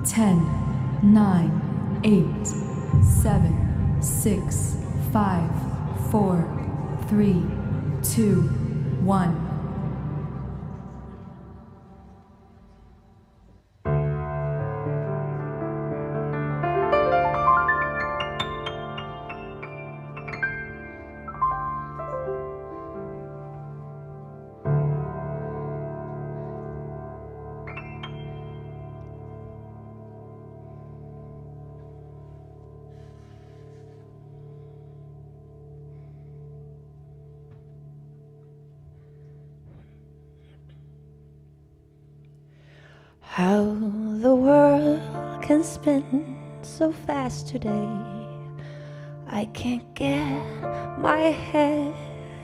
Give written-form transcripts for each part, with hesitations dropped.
10, 9, 8, 7, 6, 5, 4, 3, 2, 1. How the world can spin so fast today. I can't get my head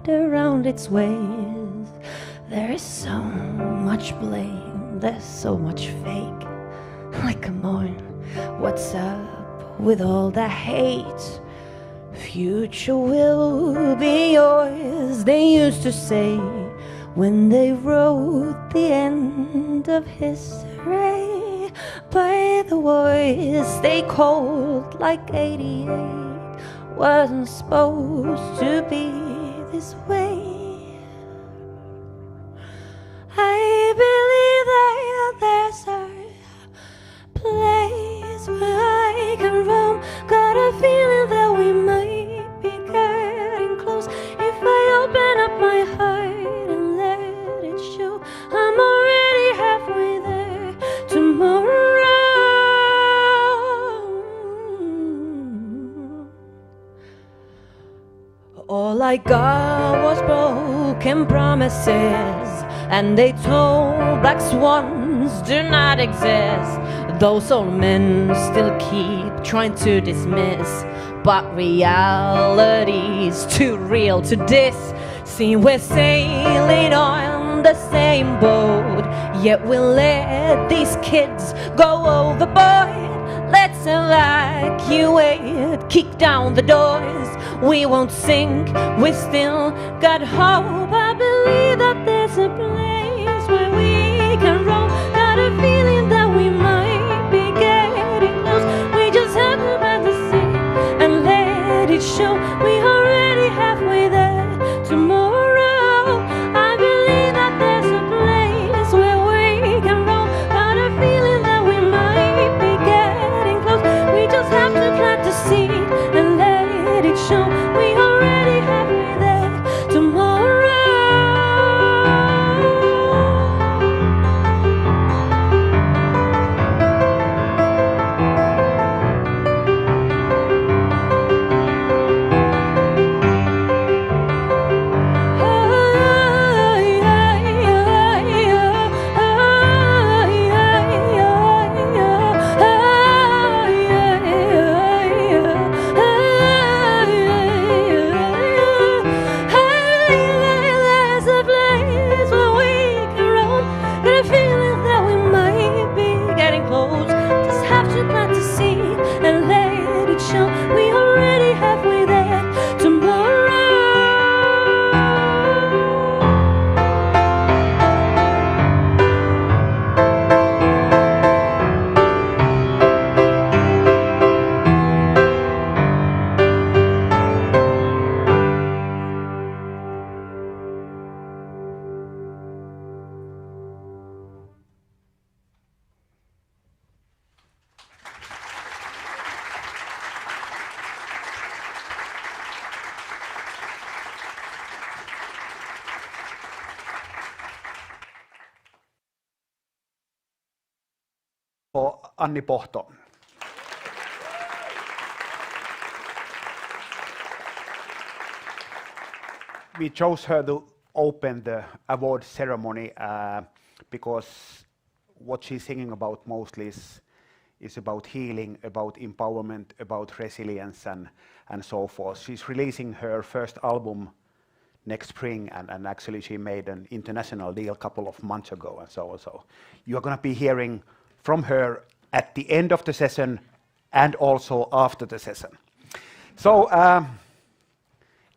around its ways. There is so much blame, there's so much fake. Like, come on, what's up with all the hate? Future will be yours, they used to say when they wrote the end of history. By the voice they called like 88 wasn't supposed to be this way. I believe that there's a place where I can roam. Got a feeling that we might be getting close. If I open up my heart and let it show, I'm already halfway there tomorrow. All I got was broken promises, and they told black swans do not exist. Those old men still keep trying to dismiss, but reality's too real to diss. See, we're sailing on the same boat, yet we let these kids go overboard. Let's evacuate, kick down the doors. We won't sink, we still got hope. I believe that there's a place where we can roam. Got a feeling that we might be getting close. We just have to plant the seed and let it show. We already halfway there tomorrow. I believe that there's a place where we can roam. Got a feeling that we might be getting close. We just have to plant the seed and let it show. We already halfway there tomorrow. We already halfway there tomorrow. For Anni Pohto. We chose her to open the award ceremony because what she's singing about mostly is about healing, about empowerment, about resilience and so forth. She's releasing her first album next spring, and actually she made an international deal a couple of months ago, and so you're going to be hearing from her at the end of the session and also after the session. So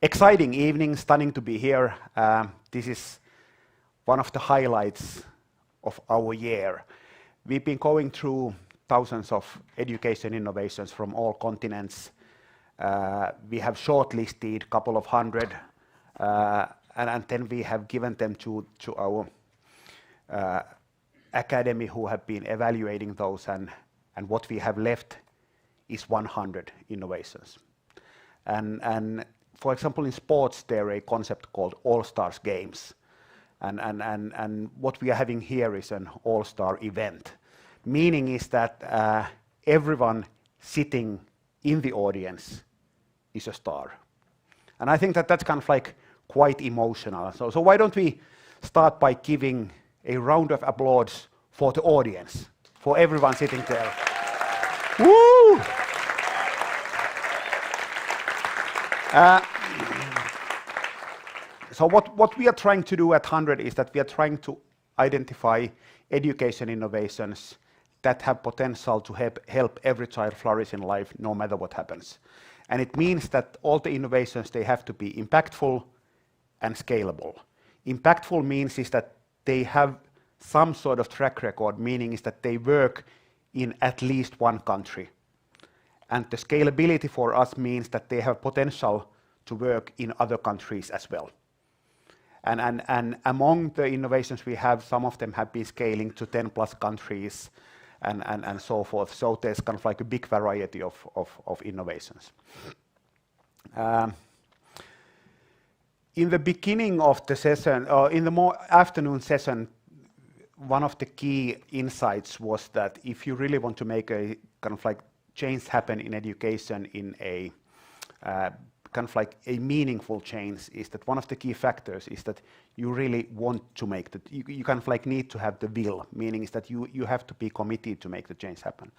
exciting evening, stunning to be here. This is one of the highlights of our year. We've been going through thousands of education innovations from all continents. We have shortlisted a couple of hundred, and then we have given them to our academy who have been evaluating those, and what we have left is 100 innovations. And for example, in sports, there is a concept called All-Stars Games. And what we are having here is an all-star event. Meaning is that everyone sitting in the audience is a star. And I think that that's kind of like quite emotional. So why don't we start by giving a round of applause for the audience, for everyone sitting there. Woo! So what we are trying to do at HundrED is that we are trying to identify education innovations that have potential to help every child flourish in life, no matter what happens. And it means that all the innovations, they have to be impactful and scalable. Impactful means is that they have some sort of track record, meaning is that they work in at least one country. And the scalability for us means that they have potential to work in other countries as well. And among the innovations we have, some of them have been scaling to 10 plus countries and so forth. So there's kind of like a big variety of innovations. In the beginning of the session, or in the more afternoon session, one of the key insights was that if you really want to make a kind of like change happen in education in a kind of like a meaningful change, is that one of the key factors is that you really want to make that, you kind of like need to have the will, meaning is that you have to be committed to make the change happen.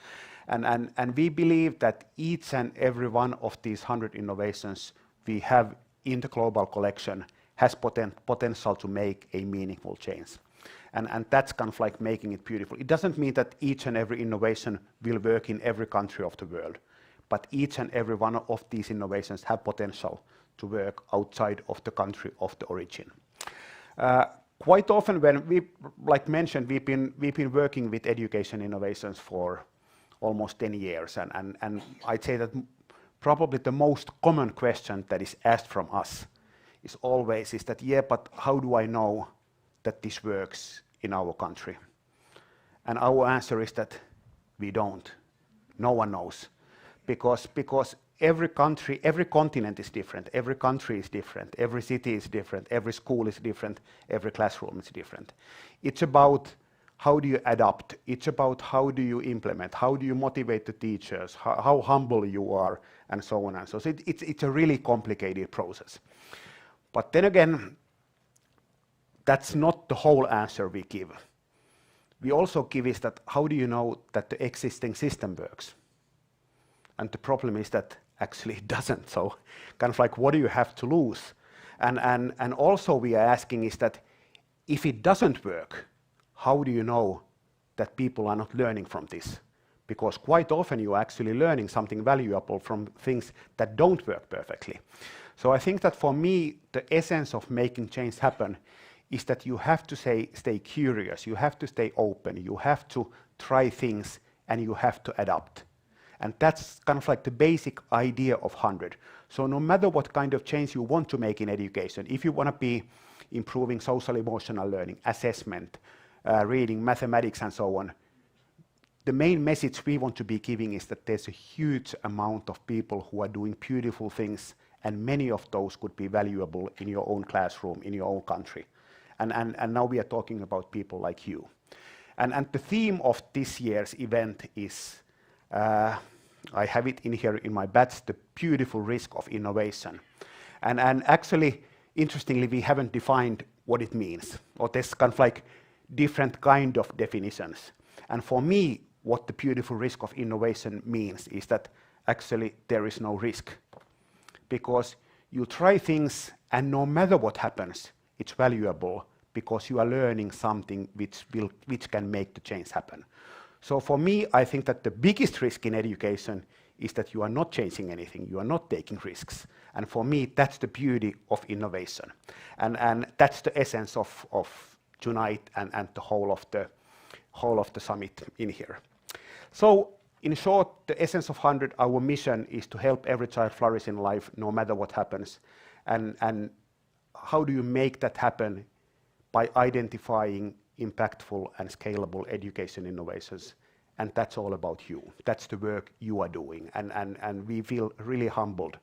And we believe that each and every one of these 100 innovations we have in the global collection has potential to make a meaningful change. And that's kind of like making it beautiful. It doesn't mean that each and every innovation will work in every country of the world, but each and every one of these innovations have potential to work outside of the country of the origin. Quite often when we, like mentioned, we've been working with education innovations for almost 10 years, and I'd say that probably the most common question that is asked from us is always is that, yeah, but how do I know that this works in our country? And our answer is that we don't. No one knows. Because every country, every continent is different, every country is different, every city is different, every school is different, every classroom is different. It's about how do you adapt, it's about how do you implement, how do you motivate the teachers, how humble you are, and so on and so on. So it's a really complicated process. But then again, that's not the whole answer we give. We also give is that how do you know that the existing system works? And the problem is that actually it doesn't. So kind of like what do you have to lose? And also we are asking is that if it doesn't work, how do you know that people are not learning from this? Because quite often you are actually learning something valuable from things that don't work perfectly. So I think that for me, the essence of making change happen is that you have to stay curious, you have to stay open, you have to try things, and you have to adapt. And that's kind of like the basic idea of HundrED. So no matter what kind of change you want to make in education, if you want to be improving social emotional learning, assessment, reading, mathematics, and so on, the main message we want to be giving is that there's a huge amount of people who are doing beautiful things, and many of those could be valuable in your own classroom, in your own country. And now we are talking about people like you. And the theme of this year's event is, I have it in here in my badge, the beautiful risk of innovation. And actually, interestingly, we haven't defined what it means, or there's kind of like different kind of definitions. And for me, what the beautiful risk of innovation means is that actually there is no risk. Because you try things, and no matter what happens, it's valuable because you are learning something which can make the change happen. So for me, I think that the biggest risk in education is that you are not changing anything, you are not taking risks. And for me, that's the beauty of innovation. And that's the essence of tonight and the whole of the summit in here. So, in short, the essence of HundrED, our mission is to help every child flourish in life, no matter what happens. And how do you make that happen? By identifying impactful and scalable education innovations. And that's all about you. That's the work you are doing. And we feel really humbled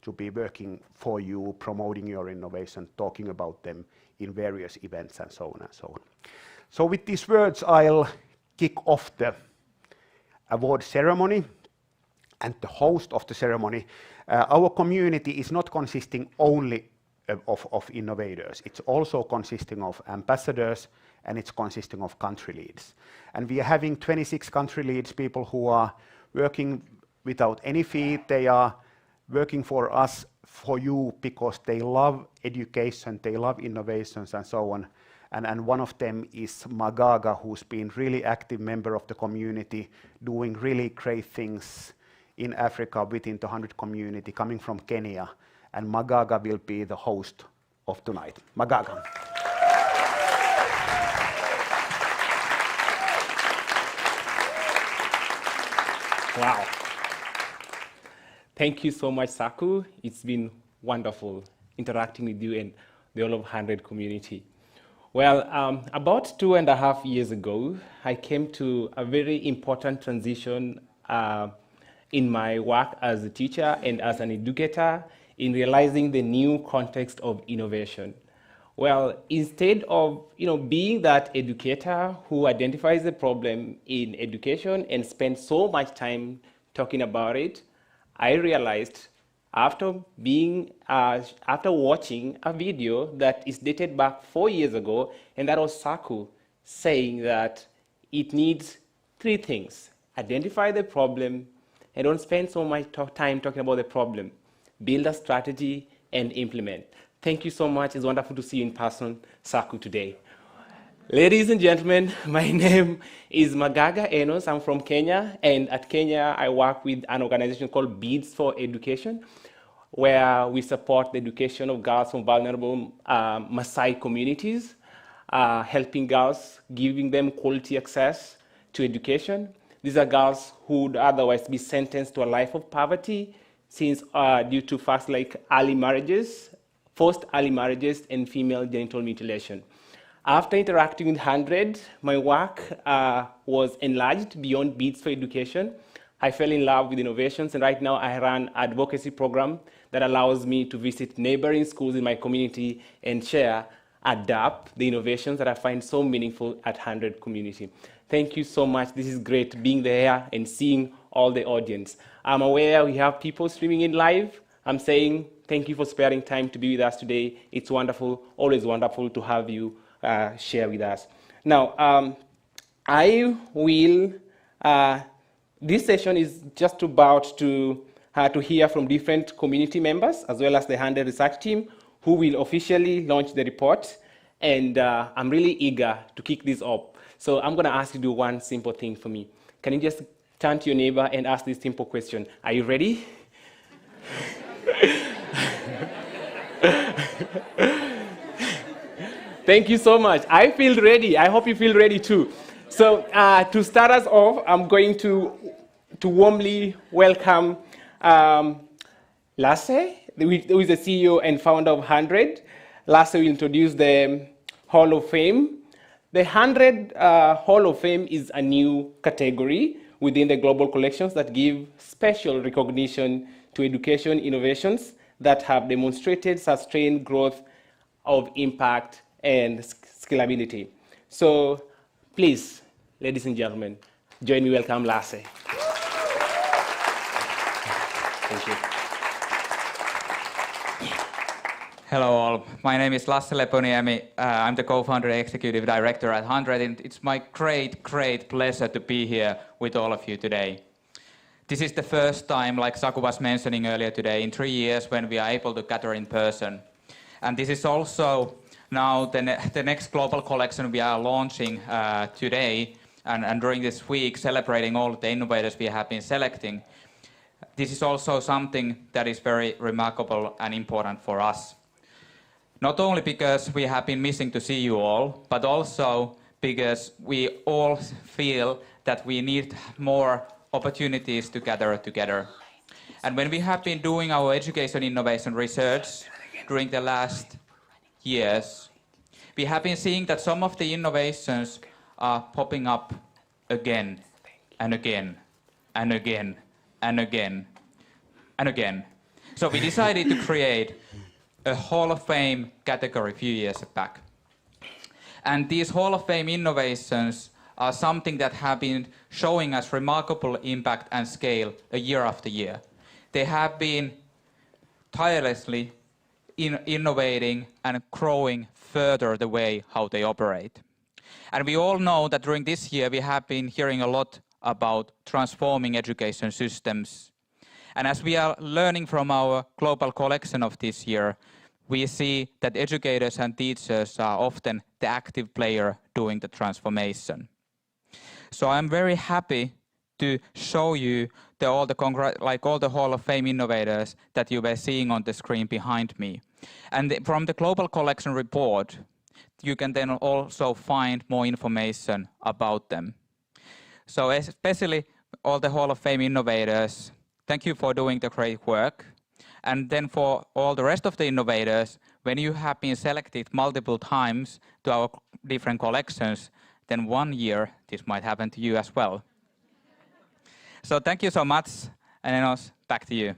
to be working for you, promoting your innovation, talking about them in various events and so on and so on. So with these words, I'll kick off the award ceremony. And the host of the ceremony, our community is not consisting only of innovators. It's also consisting of ambassadors, and it's consisting of country leads. And we are having 26 country leads, people who are working without any fee. They are working for us, for you, because they love education, they love innovations and so on. And one of them is Magaga, who's been really active member of the community, doing really great things in Africa within the HundrED community, coming from Kenya. And Magaga will be the host of tonight. Magaga. Wow. Thank you so much, Saku. It's been wonderful interacting with you and the all of HundrED community. Well, about 2.5 years ago, I came to a very important transition in my work as a teacher and as an educator in realizing the new context of innovation. Well, instead of being that educator who identifies the problem in education and spends so much time talking about it, I realized after watching a video that is dated back 4 years ago, and that was Saku saying that it needs 3 things: identify the problem, and don't spend so much time talking about the problem, build a strategy, and implement. Thank you so much. It's wonderful to see you in person, Saku, today. Ladies and gentlemen, my name is Magaga Enos. I'm from Kenya, and at Kenya, I work with an organization called Beads for Education, where we support the education of girls from vulnerable Maasai communities, helping girls, giving them quality access to education. These are girls who would otherwise be sentenced to a life of poverty since due to facts like early marriages, forced early marriages, and female genital mutilation. After interacting with HundrED, my work was enlarged beyond Beads for Education. I fell in love with innovations, and right now I run an advocacy program that allows me to visit neighboring schools in my community and share, adapt the innovations that I find so meaningful at HundrED community. Thank you so much. This is great being there and seeing all the audience. I'm aware we have people streaming in live. I'm saying thank you for sparing time to be with us today. It's wonderful, always wonderful to have you share with us. Now, this session is just about to hear from different community members, as well as the HundrED research team, who will officially launch the report. And I'm really eager to kick this off. So I'm going to ask you to do one simple thing for me. Can you just turn to your neighbor and ask this simple question? Are you ready? Thank you so much. I feel ready. I hope you feel ready too. So to start us off, I'm going to warmly welcome Lasse, who is the CEO and founder of HundrED. Lasse will introduce the Hall of Fame. The HundrED Hall of Fame is a new category within the global collections that give special recognition to education innovations that have demonstrated sustained growth of impact and scalability. So please, ladies and gentlemen, join me welcome Lasse. Thank you. Hello all, my name is Lasse Leponiemi. I'm the co-founder and executive director at HundrED, and it's my great pleasure to be here with all of you today. This is the first time, like Saku was mentioning earlier today, in 3 years when we are able to gather in person. And this is also now the next global collection we are launching today, and during this week celebrating all the innovators we have been selecting. This is also something that is very remarkable and important for us. Not only because we have been missing to see you all, but also because we all feel that we need more opportunities to gather together. And when we have been doing our education innovation research during the last years, we have been seeing that some of the innovations are popping up again and again and again and again and again. So we decided to create a Hall of Fame category a few years back. And these Hall of Fame innovations are something that have been showing us remarkable impact and scale a year after year. They have been tirelessly innovating and growing further the way how they operate. And we all know that during this year we have been hearing a lot about transforming education systems. And as we are learning from our global collection of this year, we see that educators and teachers are often the active player doing the transformation. So I'm very happy to show you all the Hall of Fame innovators that you were seeing on the screen behind me. And from the Global Collection report, you can then also find more information about them. So especially all the Hall of Fame innovators, thank you for doing the great work. And then for all the rest of the innovators, when you have been selected multiple times to our different collections, then one year this might happen to you as well. So thank you so much, and Enos, back to you.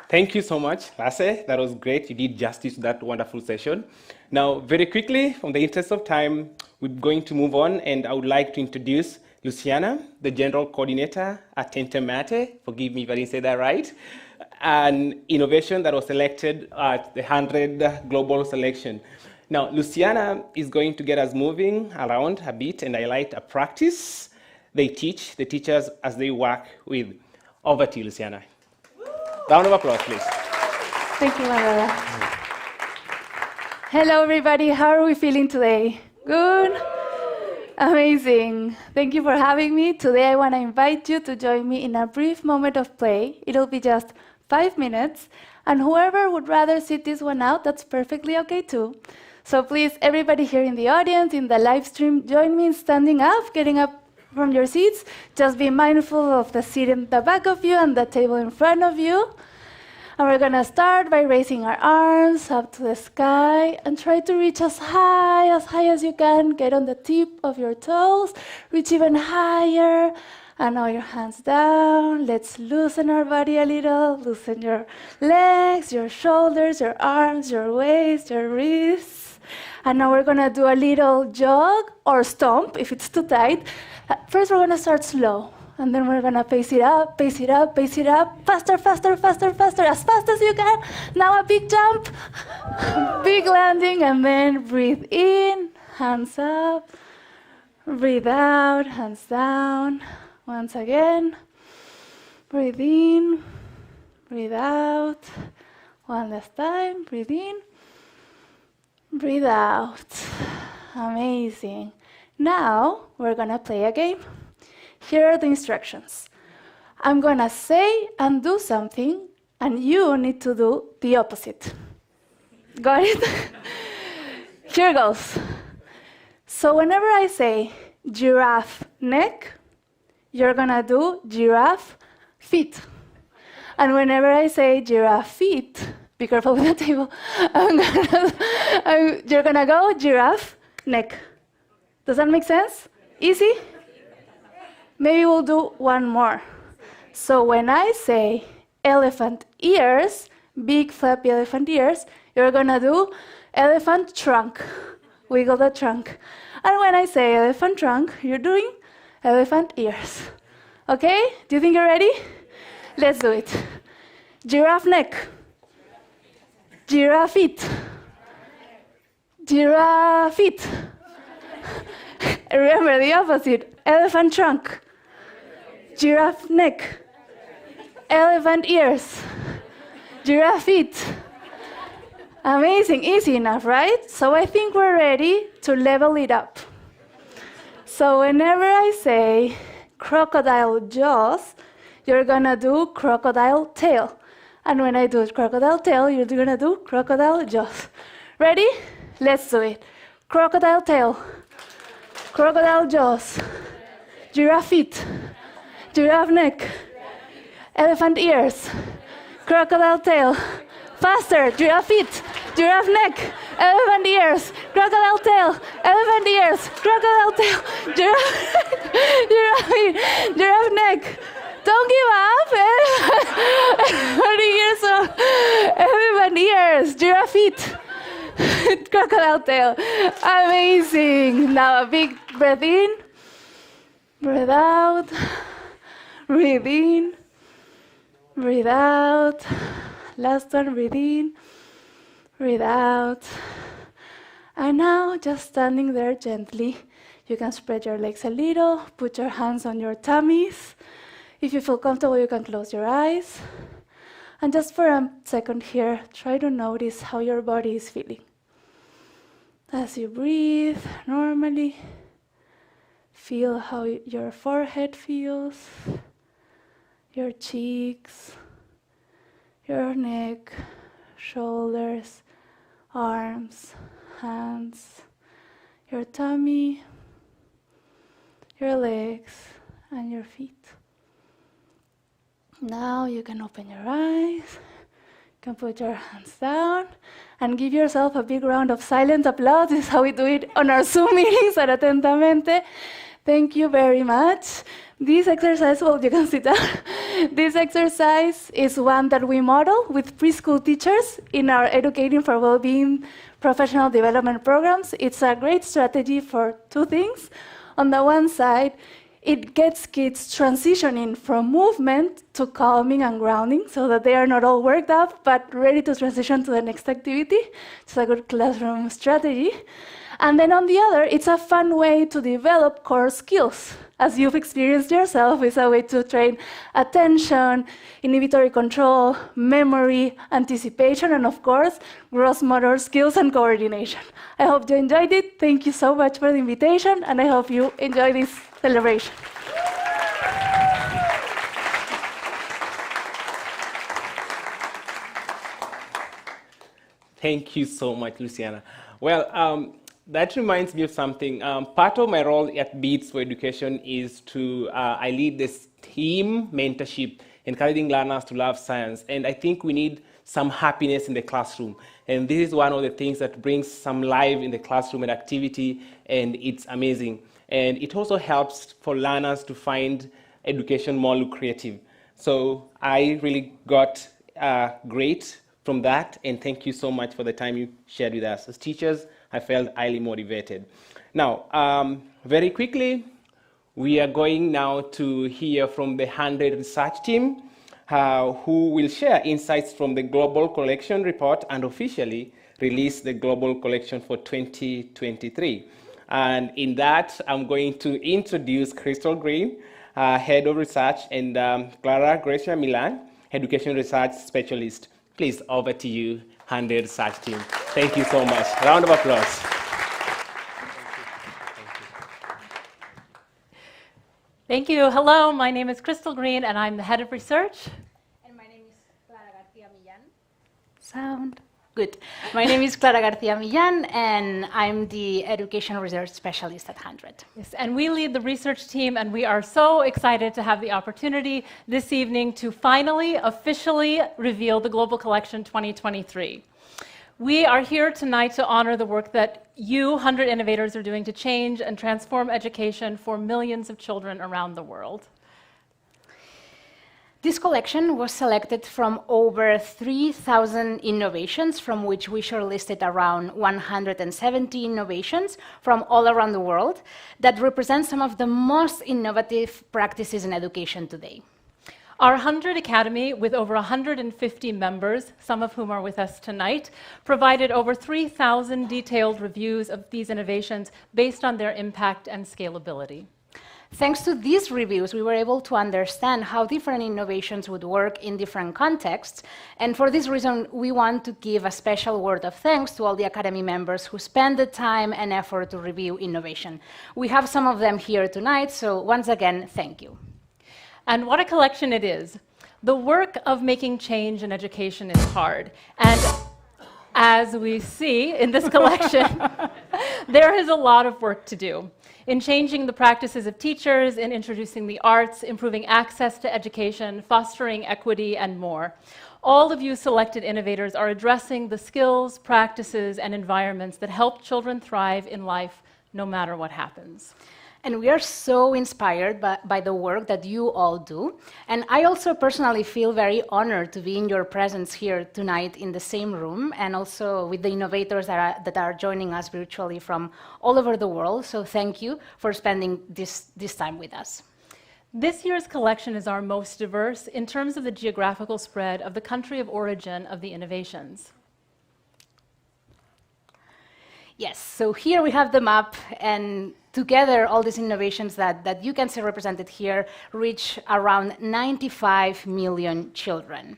Thank you so much, Lasse. That was great. You did justice to that wonderful session. Now, very quickly, from the interest of time, we're going to move on, and I would like to introduce Luciana, the General Coordinator at Tentemate. Forgive me if I didn't say that right. An innovation that was selected at the HundrED Global Selection. Now, Luciana is going to get us moving around a bit and highlight a practice they teach the teachers as they work with. Over to you, Luciana. Round of applause, please. Thank you, Magaga. Hello, everybody. How are we feeling today? Good? Amazing. Thank you for having me. Today, I want to invite you to join me in a brief moment of play. It'll be just 5 minutes. And whoever would rather sit this one out, that's perfectly okay, too. So please, everybody here in the audience, in the live stream, join me in standing up, getting up from your seats. Just be mindful of the seat in the back of you and the table in front of you. And we're going to start by raising our arms up to the sky and try to reach as high as you can. Get on the tip of your toes, reach even higher. And now your hands down. Let's loosen our body a little. Loosen your legs, your shoulders, your arms, your waist, your wrists. And now we're going to do a little jog or stomp if it's too tight. First, we're going to start slow. And then we're going to pace it up, pace it up, pace it up. Faster, faster, faster, faster, as fast as you can. Now a big jump, big landing, and then breathe in, hands up. Breathe out, hands down. Once again, breathe in, breathe out. One last time, breathe in, breathe out. Amazing. Now, we're going to play a game. Here are the instructions. I'm going to say and do something, and you need to do the opposite. Got it? Here goes. So whenever I say giraffe neck, you're going to do giraffe feet. And whenever I say giraffe feet, be careful with the table, you're going to go giraffe neck. Does that make sense? Easy? Maybe we'll do one more. So when I say elephant ears, big flappy elephant ears, you're going to do elephant trunk. Wiggle the trunk. And when I say elephant trunk, you're doing elephant ears. Okay? Do you think you're ready? Let's do it. Giraffe neck. Giraffe feet. Giraffe feet. Remember the opposite. Elephant trunk. Giraffe neck. Elephant ears. Giraffe feet. Amazing, easy enough, right? So I think we're ready to level it up. So whenever I say crocodile jaws, you're gonna do crocodile tail. And when I do crocodile tail, you're gonna do crocodile jaws. Ready? Let's do it. Crocodile tail, crocodile jaws, giraffe feet, giraffe neck, elephant ears, crocodile tail. Faster, giraffe feet, giraffe neck, elephant ears, crocodile tail, elephant ears, crocodile tail, giraffe feet, giraffe neck. Don't give up. Elephant ears, elephant ears, giraffe feet, crocodile tail. Amazing. Now a big breath in, breathe out, breathe in, breathe out. Last one, breathe in, breathe out. And now, just standing there gently, you can spread your legs a little, put your hands on your tummies. If you feel comfortable, you can close your eyes. And just for a second here, try to notice how your body is feeling. As you breathe normally, feel how your forehead feels, your cheeks, your neck, shoulders, arms, hands, your tummy, your legs, and your feet. Now you can open your eyes, you can put your hands down, and give yourself a big round of silent applause. This is how we do it on our Zoom meetings at Atentamente. Thank you very much. This exercise, well, you can sit down. This exercise is one that we model with preschool teachers in our Educating for Wellbeing professional development programs. It's a great strategy for two things. On the one side, it gets kids transitioning from movement to calming and grounding so that they are not all worked up but ready to transition to the next activity. It's a good classroom strategy. And then on the other, it's a fun way to develop core skills. As you've experienced yourself, it's a way to train attention, inhibitory control, memory, anticipation, and of course, gross motor skills and coordination. I hope you enjoyed it. Thank you so much for the invitation, and I hope you enjoy this celebration. Thank you so much, Luciana. Well, that reminds me of something. Part of my role at Beats for Education is I lead this team mentorship, encouraging learners to love science. And I think we need some happiness in the classroom. And this is one of the things that brings some life in the classroom and activity, and it's amazing. And it also helps for learners to find education more lucrative. So I really got great from that, and thank you so much for the time you shared with us. As teachers, I felt highly motivated. Now, very quickly, we are going now to hear from the HundrED research team, who will share insights from the Global Collection Report and officially release the Global Collection for 2023. And in that, I'm going to introduce Crystal Green, Head of Research, and Clara Gracia Milan, Education Research Specialist. Please, over to you, HundrED research team. Thank you so much. Round of applause. Thank you. Hello, my name is Crystal Green, and I'm the head of research. And my name is Clara Garcia Millán. Sound. Good. My name is Clara Garcia Millán, and I'm the education research specialist at HundrED. Yes, and we lead the research team, and we are so excited to have the opportunity this evening to finally, officially reveal the Global Collection 2023. We are here tonight to honor the work that you, HundrED Innovators, are doing to change and transform education for millions of children around the world. This collection was selected from over 3,000 innovations, from which we shortlisted around 170 innovations from all around the world that represent some of the most innovative practices in education today. Our HundrED Academy, with over 150 members, some of whom are with us tonight, provided over 3,000 detailed reviews of these innovations based on their impact and scalability. Thanks to these reviews, we were able to understand how different innovations would work in different contexts. And for this reason, we want to give a special word of thanks to all the Academy members who spend the time and effort to review innovation. We have some of them here tonight, so once again, thank you. And what a collection it is. The work of making change in education is hard, and as we see in this collection, there is a lot of work to do in changing the practices of teachers, in introducing the arts, improving access to education, fostering equity, and more. All of you selected innovators are addressing the skills, practices, and environments that help children thrive in life no matter what happens. And we are so inspired by the work that you all do. And I also personally feel very honored to be in your presence here tonight in the same room, and also with the innovators that are joining us virtually from all over the world. So thank you for spending this time with us. This year's collection is our most diverse in terms of the geographical spread of the country of origin of the innovations. Yes, so here we have the map, and together all these innovations that you can see represented here reach around 95 million children.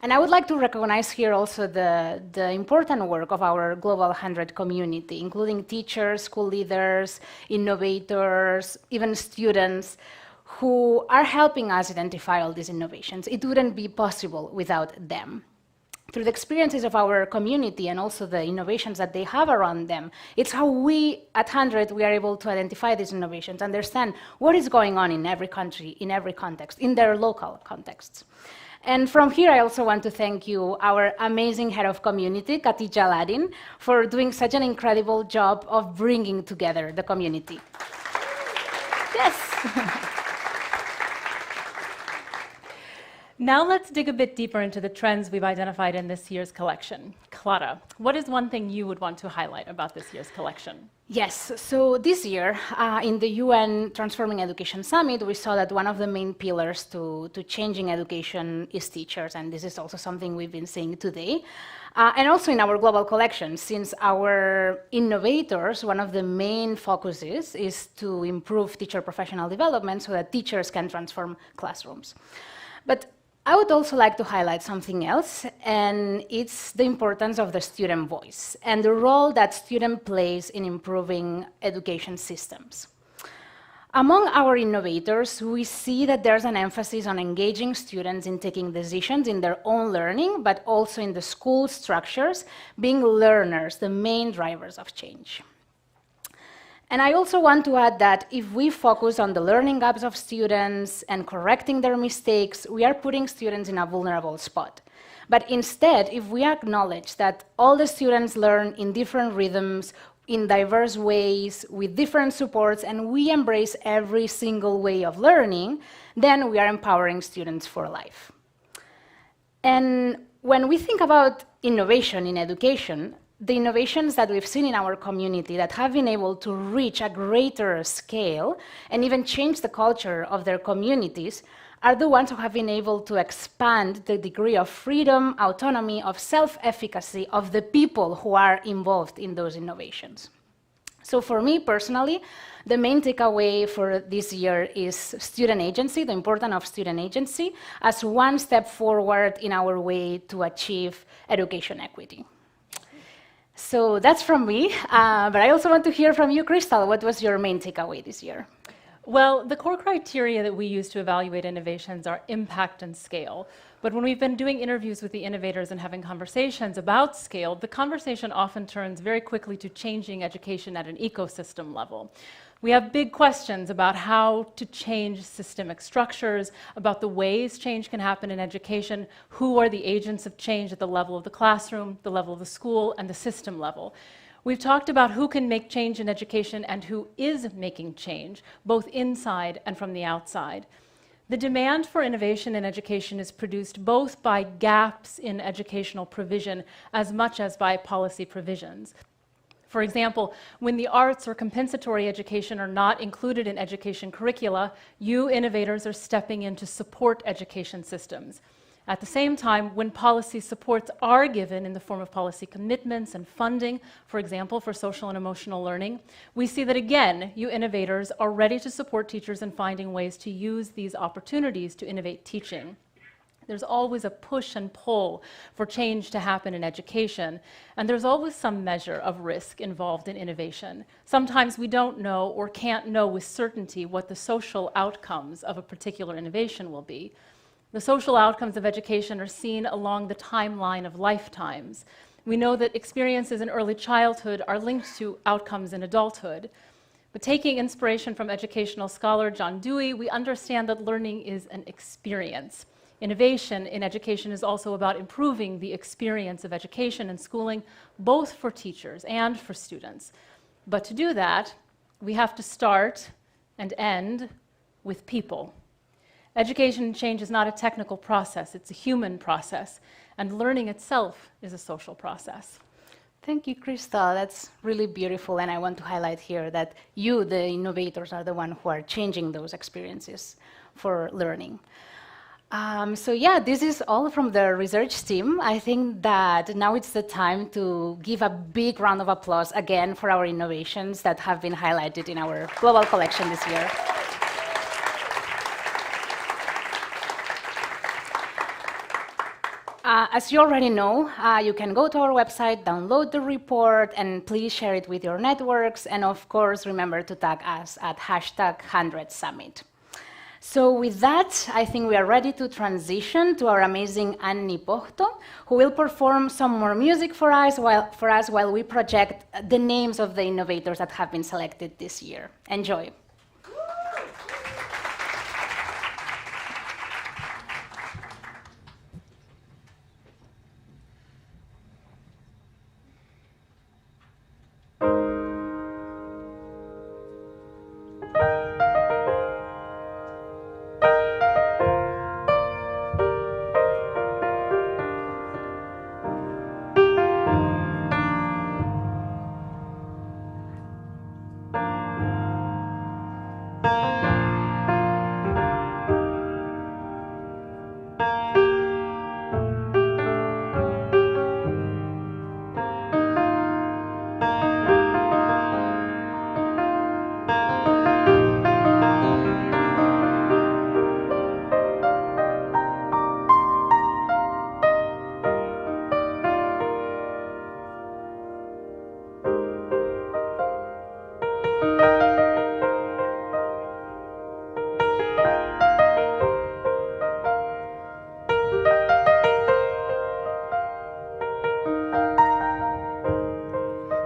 And I would like to recognize here also the important work of our global HundrED community, including teachers, school leaders, innovators, even students, who are helping us identify all these innovations. It wouldn't be possible without them. Through the experiences of our community and also the innovations that they have around them, it's how we at HundrED, we are able to identify these innovations, understand what is going on in every country, in every context, in their local contexts. And from here, I also want to thank you, our amazing head of community, Khadija Ladin, for doing such an incredible job of bringing together the community. Yes. Now let's dig a bit deeper into the trends we've identified in this year's collection. Clara, what is one thing you would want to highlight about this year's collection? Yes, so this year in the UN Transforming Education Summit, we saw that one of the main pillars to changing education is teachers, and this is also something we've been seeing today. And also in our global collection, since our innovators, one of the main focuses is to improve teacher professional development so that teachers can transform classrooms. But I would also like to highlight something else, and it's the importance of the student voice and the role that student plays in improving education systems. Among our innovators, we see that there's an emphasis on engaging students in taking decisions in their own learning, but also in the school structures, being learners, the main drivers of change. And I also want to add that if we focus on the learning gaps of students and correcting their mistakes, we are putting students in a vulnerable spot. But instead, if we acknowledge that all the students learn in different rhythms, in diverse ways, with different supports, and we embrace every single way of learning, then we are empowering students for life. And when we think about innovation in education, the innovations that we've seen in our community that have been able to reach a greater scale and even change the culture of their communities are the ones who have been able to expand the degree of freedom, autonomy, of self-efficacy of the people who are involved in those innovations. So for me personally, the main takeaway for this year is student agency, the importance of student agency as one step forward in our way to achieve education equity. So that's from me, but I also want to hear from you, Crystal. What was your main takeaway this year? Well, the core criteria that we use to evaluate innovations are impact and scale. But when we've been doing interviews with the innovators and having conversations about scale, the conversation often turns very quickly to changing education at an ecosystem level. We have big questions about how to change systemic structures, about the ways change can happen in education, who are the agents of change at the level of the classroom, the level of the school, and the system level. We've talked about who can make change in education and who is making change, both inside and from the outside. The demand for innovation in education is produced both by gaps in educational provision as much as by policy provisions. For example, when the arts or compensatory education are not included in education curricula, you innovators are stepping in to support education systems. At the same time, when policy supports are given in the form of policy commitments and funding, for example, for social and emotional learning, we see that again, you innovators are ready to support teachers in finding ways to use these opportunities to innovate teaching. There's always a push and pull for change to happen in education, and there's always some measure of risk involved in innovation. Sometimes we don't know or can't know with certainty what the social outcomes of a particular innovation will be. The social outcomes of education are seen along the timeline of lifetimes. We know that experiences in early childhood are linked to outcomes in adulthood. But taking inspiration from educational scholar John Dewey, we understand that learning is an experience. Innovation in education is also about improving the experience of education and schooling, both for teachers and for students. But to do that, we have to start and end with people. Education and change is not a technical process, it's a human process, and learning itself is a social process. Thank you, Crystal. That's really beautiful, and I want to highlight here that you, the innovators, are the one who are changing those experiences for learning. So yeah, this is all from the research team. I think that now it's the time to give a big round of applause again for our innovations that have been highlighted in our global collection this year. As you already know, you can go to our website, download the report, and please share it with your networks. And of course, remember to tag us at #HundrED Summit. So with that, I think we are ready to transition to our amazing Anni Pohto, who will perform some more music for us while we project the names of the innovators that have been selected this year. Enjoy.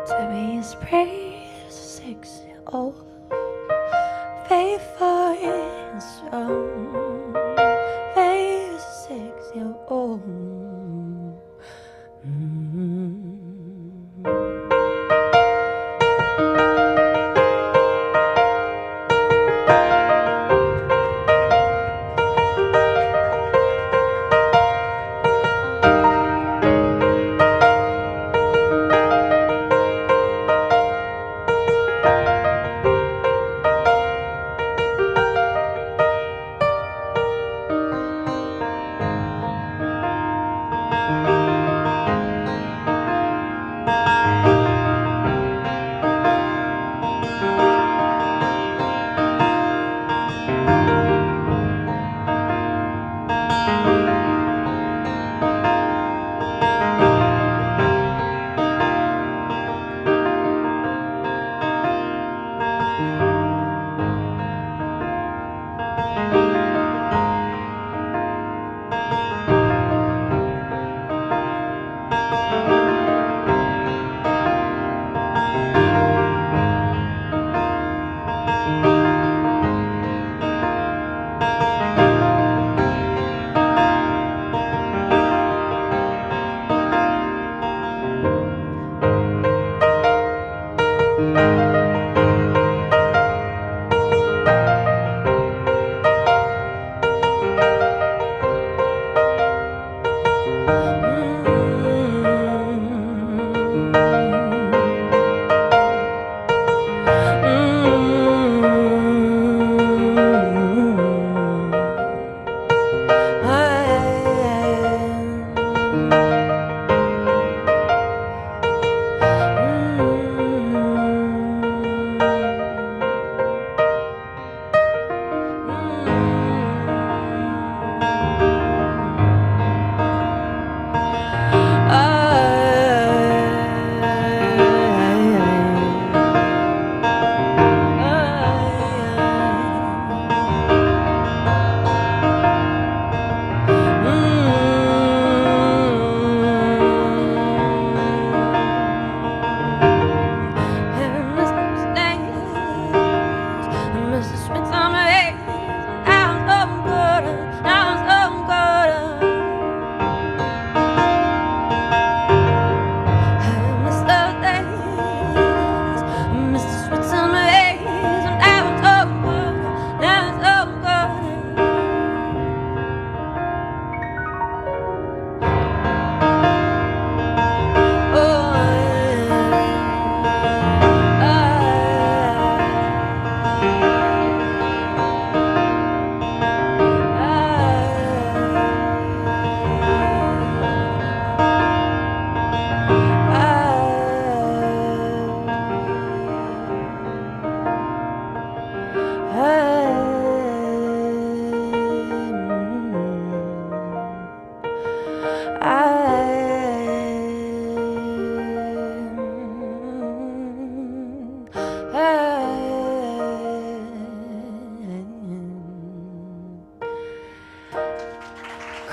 To be as brave as a 6-year-old, faithful and strong, brave as a 6-year-old.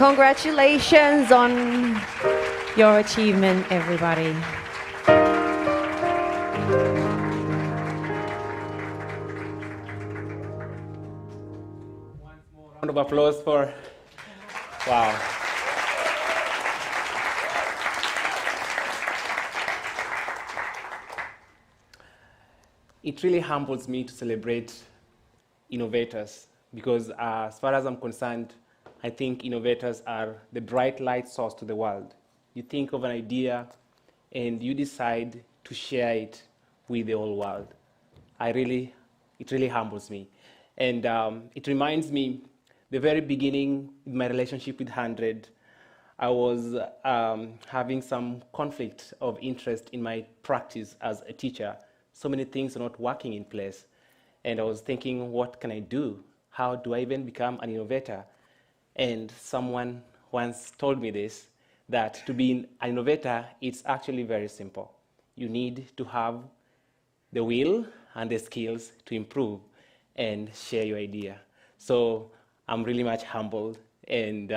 Congratulations on your achievement, everybody. Round of applause for, wow. It really humbles me to celebrate innovators because as far as I'm concerned, I think innovators are the bright light source to the world. You think of an idea and you decide to share it with the whole world. It really humbles me. And it reminds me, the very beginning in my relationship with HundrED, I was having some conflict of interest in my practice as a teacher. So many things are not working in place. And I was thinking, what can I do? How do I even become an innovator? And someone once told me this, that to be an innovator, it's actually very simple. You need to have the will and the skills to improve and share your idea. So I'm really much humbled, and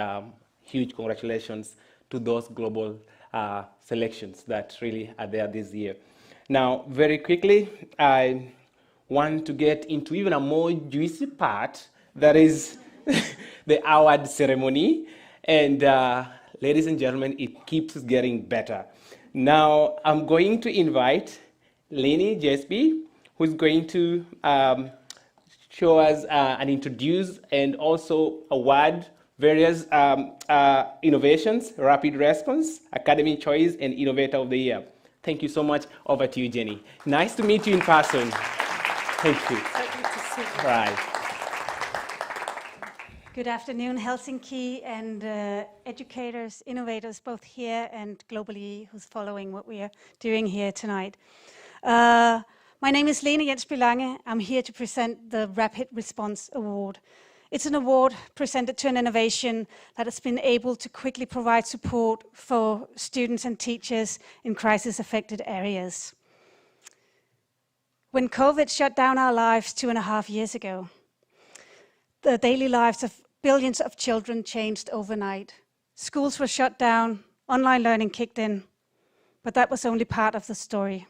huge congratulations to those global selections that really are there this year. Now, very quickly, I want to get into even a more juicy part, that is the award ceremony. And ladies and gentlemen, it keeps getting better. Now, I'm going to invite Lenny Jesby, who's going to show us and introduce and also award various innovations, Rapid Response, Academy Choice, and Innovator of the Year. Thank you so much. Over to you, Jenny. Nice to meet you in person. Thank you. So good to see you. Right. Good afternoon, Helsinki, and educators, innovators, both here and globally, who's following what we are doing here tonight. My name is Lene Jensby Lange. I'm here to present the Rapid Response Award. It's an award presented to an innovation that has been able to quickly provide support for students and teachers in crisis-affected areas. When COVID shut down our lives 2.5 years ago, the daily lives of billions of children changed overnight. Schools were shut down, online learning kicked in, but that was only part of the story.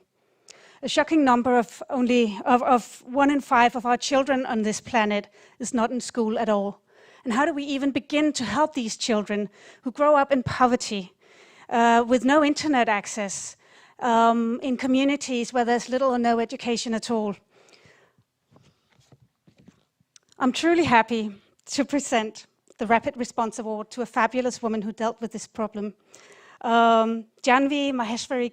A shocking number of 1 in 5 of our children on this planet is not in school at all. And how do we even begin to help these children who grow up in poverty, with no internet access, in communities where there's little or no education at all? I'm truly happy to present the Rapid Response Award to a fabulous woman who dealt with this problem. Janvi Maheshwari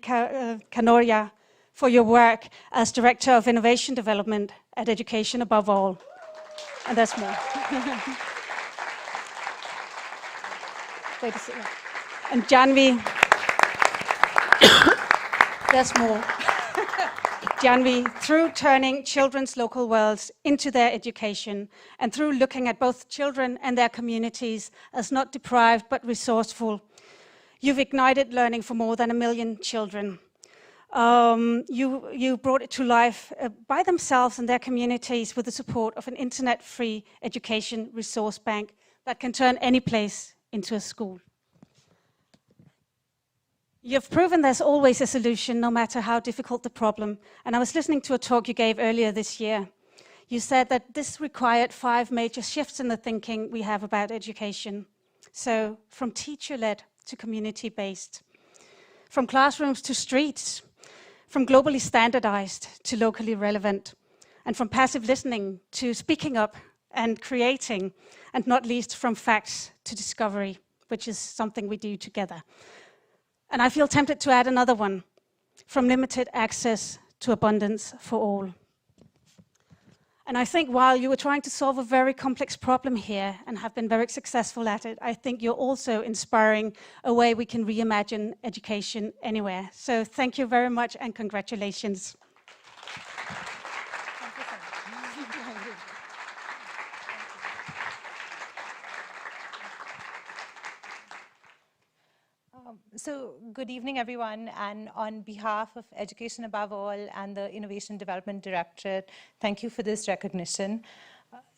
Kanoria, for your work as Director of Innovation Development at Education Above All. And there's more. And Janvi, there's more. Janvi, through turning children's local worlds into their education and through looking at both children and their communities as not deprived but resourceful, you've ignited learning for more than 1 million children. You brought it to life by themselves and their communities with the support of an internet-free education resource bank that can turn any place into a school. You've proven there's always a solution, no matter how difficult the problem. And I was listening to a talk you gave earlier this year. You said that this required 5 major shifts in the thinking we have about education. So from teacher-led to community-based, from classrooms to streets, from globally standardized to locally relevant, and from passive listening to speaking up and creating, and not least from facts to discovery, which is something we do together. And I feel tempted to add another one, from limited access to abundance for all. And I think while you were trying to solve a very complex problem here and have been very successful at it, I think you're also inspiring a way we can reimagine education anywhere. So thank you very much and congratulations. So good evening, everyone. And on behalf of Education Above All and the Innovation Development Directorate, thank you for this recognition.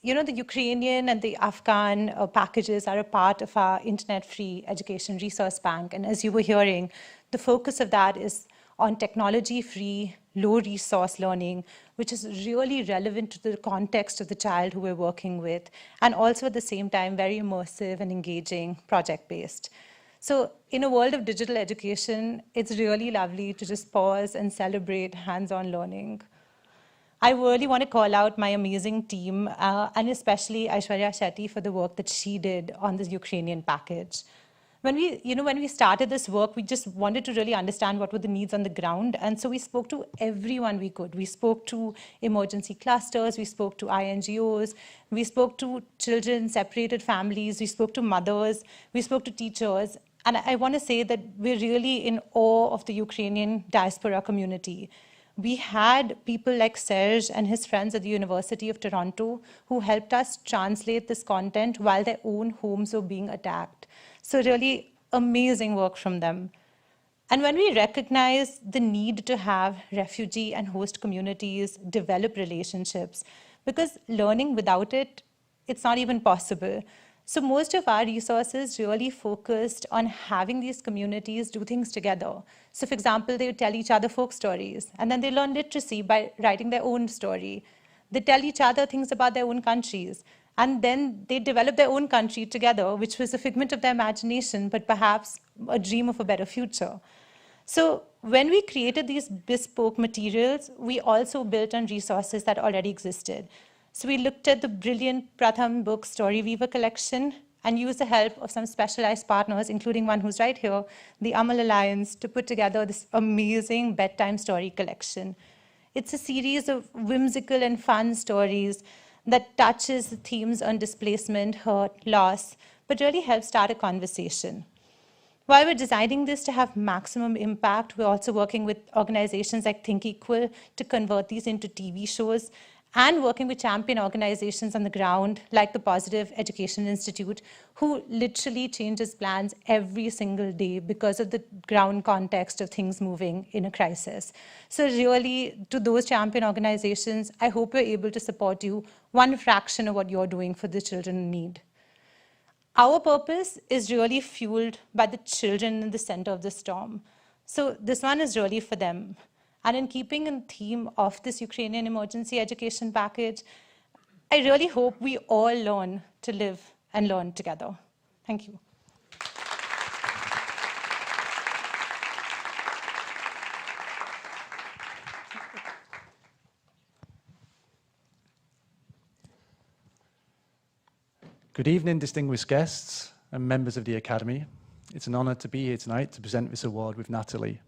the Ukrainian and the Afghan packages are a part of our internet-free education resource bank. And as you were hearing, the focus of that is on technology-free, low-resource learning, which is really relevant to the context of the child who we're working with, and also at the same time, very immersive and engaging, project-based. So in a world of digital education, it's really lovely to just pause and celebrate hands-on learning. I really want to call out my amazing team, and especially Aishwarya Shetty for the work that she did on this Ukrainian package. When we started this work, we just wanted to really understand what were the needs on the ground. And so we spoke to everyone we could. We spoke to emergency clusters, we spoke to INGOs, we spoke to children, separated families, we spoke to mothers, we spoke to teachers. And I want to say that we're really in awe of the Ukrainian diaspora community. We had people like Serge and his friends at the University of Toronto who helped us translate this content while their own homes were being attacked. So really amazing work from them. And when we recognize the need to have refugee and host communities develop relationships, because learning without it, it's not even possible. So most of our resources really focused on having these communities do things together. So for example, they would tell each other folk stories, and then they learn literacy by writing their own story. They tell each other things about their own countries. And then they developed their own country together, which was a figment of their imagination, but perhaps a dream of a better future. So when we created these bespoke materials, we also built on resources that already existed. So we looked at the brilliant Pratham book Story Weaver collection and used the help of some specialized partners, including one who's right here, the Amal Alliance, to put together this amazing bedtime story collection. It's a series of whimsical and fun stories that touches the themes on displacement, hurt, loss, but really helps start a conversation. While we're designing this to have maximum impact, we're also working with organizations like Think Equal to convert these into TV shows, and working with champion organizations on the ground, like the Positive Education Institute, who literally changes plans every single day because of the ground context of things moving in a crisis. So really, to those champion organizations, I hope we're able to support you one fraction of what you're doing for the children in need. Our purpose is really fueled by the children in the center of the storm. So this one is really for them. And in keeping in theme of this Ukrainian emergency education package, I really hope we all learn to live and learn together. Thank you. Good evening, distinguished guests and members of the Academy. It's an honor to be here tonight to present this award with Natalie.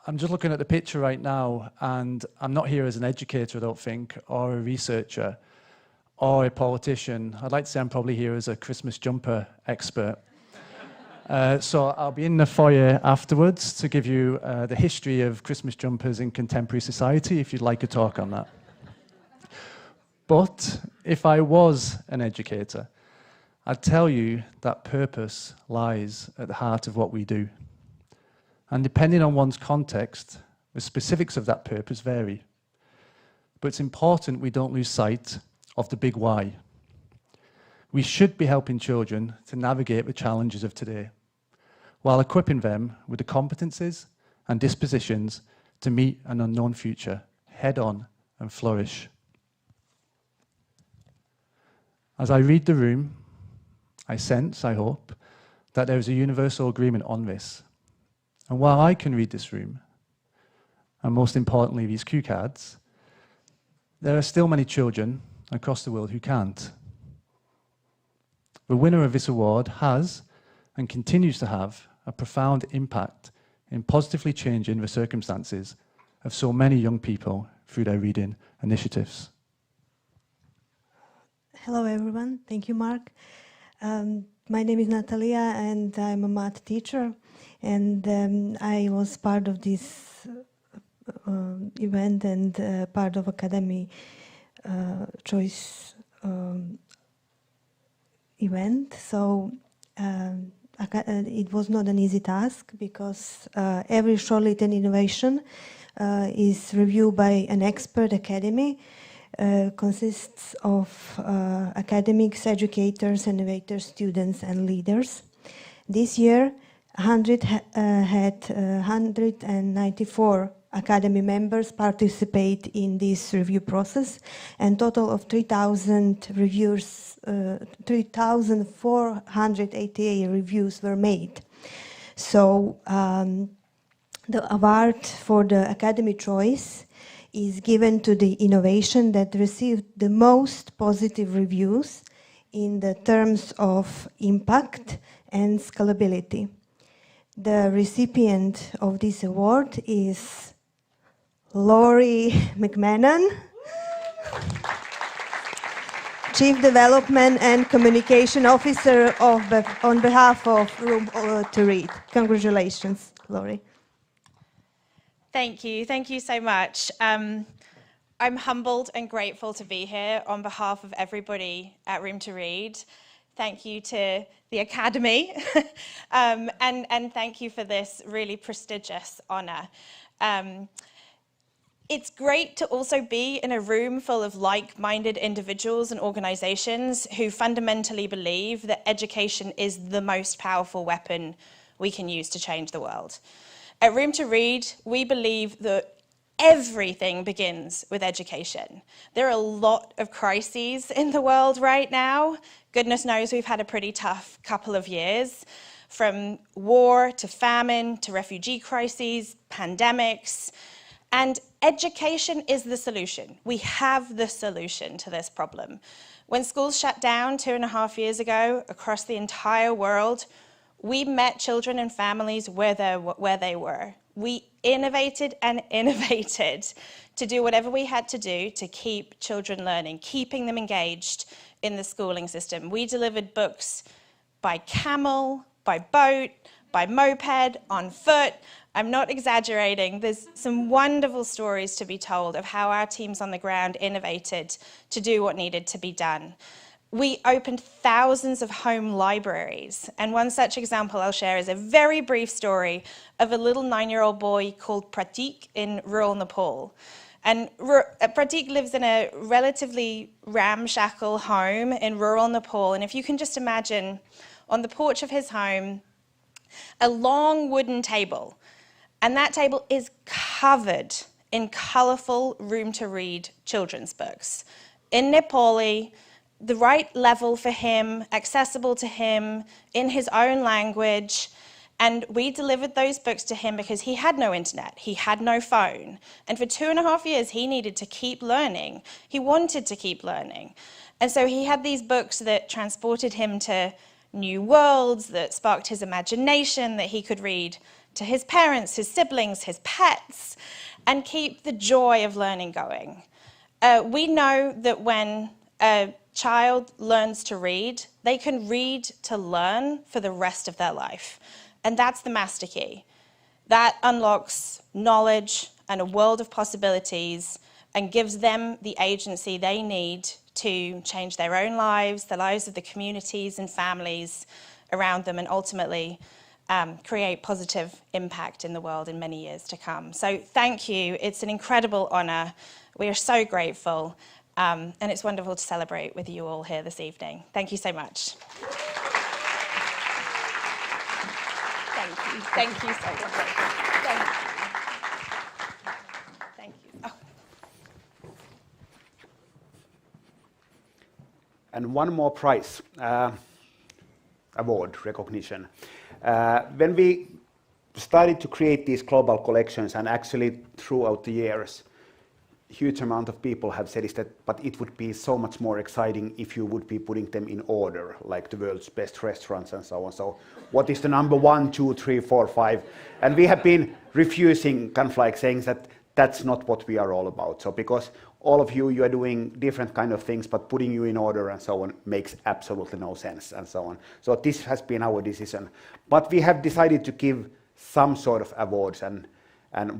I'm just looking at the picture right now, and I'm not here as an educator, I don't think, or a researcher, or a politician. I'd like to say I'm probably here as a Christmas jumper expert. So I'll be in the foyer afterwards to give you the history of Christmas jumpers in contemporary society, if you'd like a talk on that. But if I was an educator, I'd tell you that purpose lies at the heart of what we do. And depending on one's context, the specifics of that purpose vary. But it's important we don't lose sight of the big why. We should be helping children to navigate the challenges of today, while equipping them with the competencies and dispositions to meet an unknown future head-on and flourish. As I read the room, I sense, I hope, that there is a universal agreement on this. And while I can read this room, and most importantly these cue cards, there are still many children across the world who can't. The winner of this award has and continues to have a profound impact in positively changing the circumstances of so many young people through their reading initiatives. Hello everyone, thank you Mark. My name is Natalia and I'm a math teacher, and I was part of this event and part of Academy Choice event. So it was not an easy task because every short-written innovation is reviewed by an expert academy, consists of academics, educators, innovators, students, and leaders. This year, HundrED had 194 Academy members participate in this review process, and total of 3,000 reviews, 3,488 reviews were made. So the award for the Academy choice is given to the innovation that received the most positive reviews in the terms of impact and scalability. The recipient of this award is Laurie McMahon, Chief Development and Communication Officer on behalf of Room to Read. Congratulations, Laurie. Thank you so much. I'm humbled and grateful to be here on behalf of everybody at Room to Read. Thank you to the Academy, and thank you for this really prestigious honour. It's great to also be in a room full of like-minded individuals and organisations who fundamentally believe that education is the most powerful weapon we can use to change the world. At Room to Read, we believe that everything begins with education. There are a lot of crises in the world right now. Goodness knows we've had a pretty tough couple of years, from war to famine to refugee crises, pandemics, and education is the solution. We have the solution to this problem. When schools shut down 2.5 years ago across the entire world, we met children and families where they were. We innovated and innovated to do whatever we had to do to keep children learning, keeping them engaged in the schooling system. We delivered books by camel, by boat, by moped, on foot. I'm not exaggerating. There's some wonderful stories to be told of how our teams on the ground innovated to do what needed to be done. We opened thousands of home libraries, and one such example I'll share is a very brief story of a little 9-year-old boy called Pratik in rural Nepal. And Pratik lives in a relatively ramshackle home in rural Nepal, and if you can just imagine, on the porch of his home, a long wooden table, and that table is covered in colourful room-to-read children's books. In Nepali, the right level for him, accessible to him, in his own language, and we delivered those books to him because he had no internet, he had no phone, and for 2.5 years he needed to keep learning. He wanted to keep learning. And so he had these books that transported him to new worlds, that sparked his imagination, that he could read to his parents, his siblings, his pets, and keep the joy of learning going. We know that when a child learns to read, they can read to learn for the rest of their life. And that's the master key. That unlocks knowledge and a world of possibilities and gives them the agency they need to change their own lives, the lives of the communities and families around them, and ultimately create positive impact in the world in many years to come. So thank you. It's an incredible honour. We are so grateful. And it's wonderful to celebrate with you all here this evening. Thank you so much. Thank you. Thank you so much. Thank you. Thank you. Oh. And one more prize, award, recognition. When we started to create these global collections, and actually throughout the years, huge amount of people have said is that, but it would be so much more exciting if you would be putting them in order, like the world's best restaurants and so on. So what is the number 1, 2, 3, 4, 5? And we have been refusing, kind of like saying that that's not what we are all about. So because all of you are doing different kind of things, but putting you in order and so on makes absolutely no sense and so on. So this has been our decision. But we have decided to give some sort of awards, and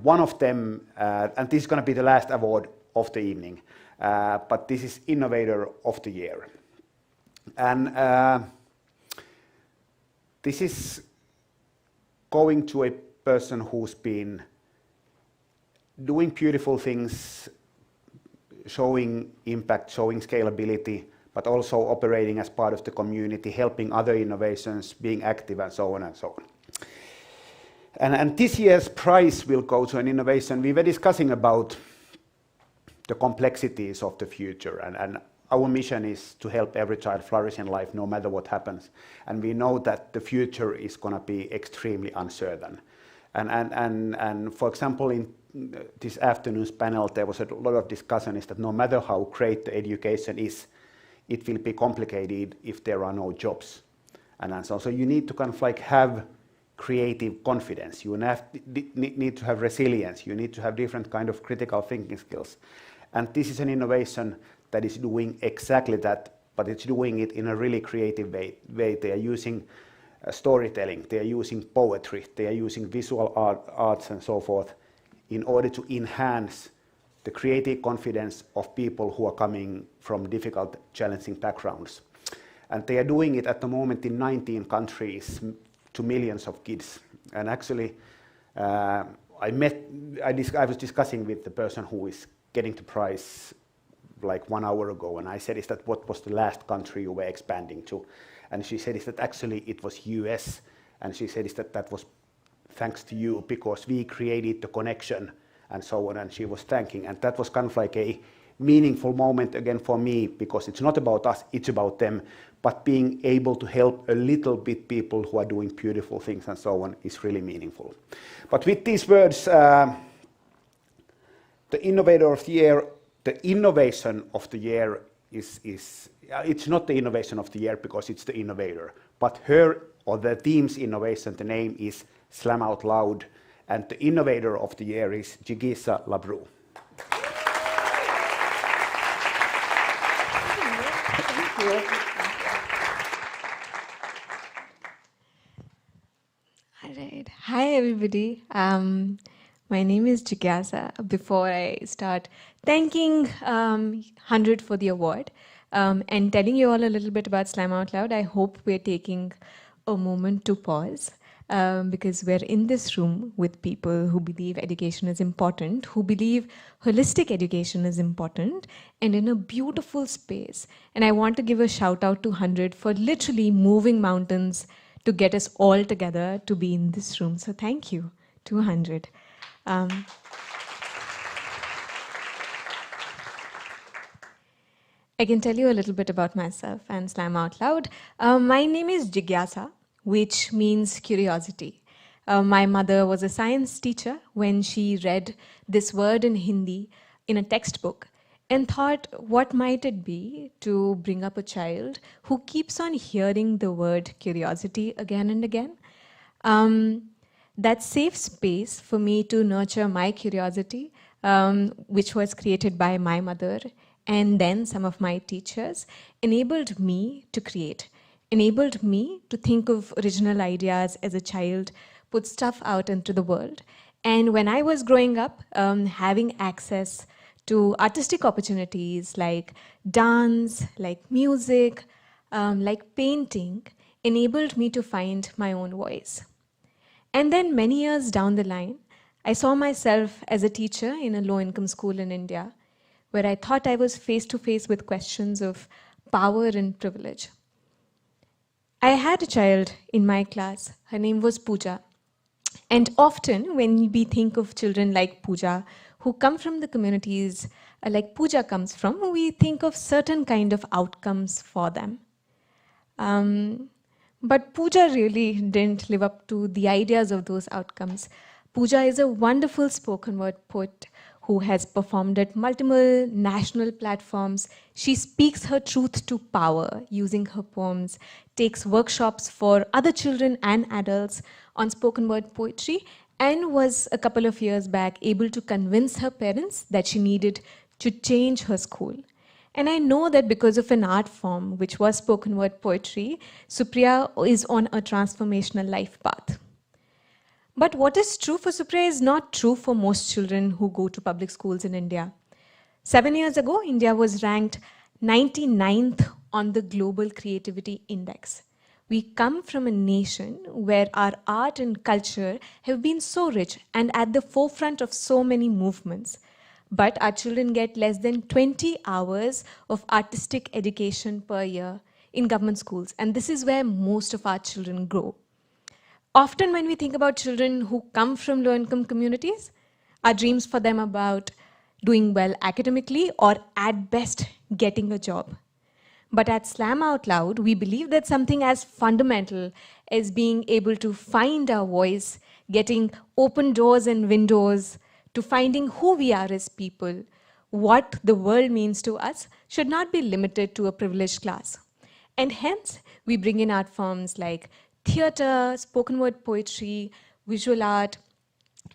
one of them, and this is going to be the last award of the evening, but this is Innovator of the Year. And this is going to a person who's been doing beautiful things, showing impact, showing scalability, but also operating as part of the community, helping other innovations, being active, and so on and so on. And this year's prize will go to an innovation. We were discussing about the complexities of the future, and our mission is to help every child flourish in life no matter what happens. And we know that the future is going to be extremely uncertain. And for example, in this afternoon's panel, there was a lot of discussion is that no matter how great the education is, it will be complicated if there are no jobs. And so you need to kind of like have creative confidence. You need to have resilience. You need to have different kind of critical thinking skills. And this is an innovation that is doing exactly that, but it's doing it in a really creative way. They are using storytelling, they are using poetry, they are using visual arts and so forth in order to enhance the creative confidence of people who are coming from difficult, challenging backgrounds. And they are doing it at the moment in 19 countries to millions of kids. And actually, I was discussing with the person who is getting the prize like 1 hour ago, and I said, is that what was the last country you were expanding to? And she said, is that actually it was US, and she said, is that was thanks to you, because we created the connection, and so on, and she was thanking. And that was kind of like a meaningful moment again for me, because it's not about us, it's about them, but being able to help a little bit people who are doing beautiful things and so on is really meaningful. But with these words, the Innovator of the Year, the innovation of the year is it's not the innovation of the year because it's the innovator, but her or the team's innovation, the name is Slam Out Loud, and the innovator of the year is Jigisa Labru. Thank you. All right. Hi, everybody. My name is Jigasa. Before I start thanking HundrED for the award and telling you all a little bit about Slam Out Loud, I hope we're taking a moment to pause because we're in this room with people who believe education is important, who believe holistic education is important, and in a beautiful space. And I want to give a shout out to HundrED for literally moving mountains to get us all together to be in this room. So thank you to HundrED. I can tell you a little bit about myself and Slam Out Loud. My name is Jigyasa, which means curiosity. My mother was a science teacher when she read this word in Hindi in a textbook and thought, what might it be to bring up a child who keeps on hearing the word curiosity again and again? That safe space for me to nurture my curiosity, which was created by my mother and then some of my teachers, enabled me to create, enabled me to think of original ideas as a child, put stuff out into the world. And when I was growing up, having access to artistic opportunities like dance, like music, like painting, enabled me to find my own voice. And then many years down the line, I saw myself as a teacher in a low-income school in India, where I thought I was face-to-face with questions of power and privilege. I had a child in my class. Her name was Pooja. And often when we think of children like Pooja, who come from the communities like Pooja comes from, we think of certain kind of outcomes for them. But Pooja really didn't live up to the ideas of those outcomes. Pooja is a wonderful spoken word poet who has performed at multiple national platforms. She speaks her truth to power using her poems, takes workshops for other children and adults on spoken word poetry, and was a couple of years back able to convince her parents that she needed to change her school. And I know that because of an art form, which was spoken word poetry, Supriya is on a transformational life path. But what is true for Supriya is not true for most children who go to public schools in India. 7 years ago, India was ranked 99th on the Global Creativity Index. We come from a nation where our art and culture have been so rich and at the forefront of so many movements. but our children get less than 20 hours of artistic education per year in government schools. And this is where most of our children grow. Often when we think about children who come from low-income communities, our dreams for them about doing well academically or at best getting a job. But at Slam Out Loud, we believe that something as fundamental as being able to find our voice, getting open doors and windows, to finding who we are as people, what the world means to us, should not be limited to a privileged class. And hence, we bring in art forms like theatre, spoken word poetry, visual art,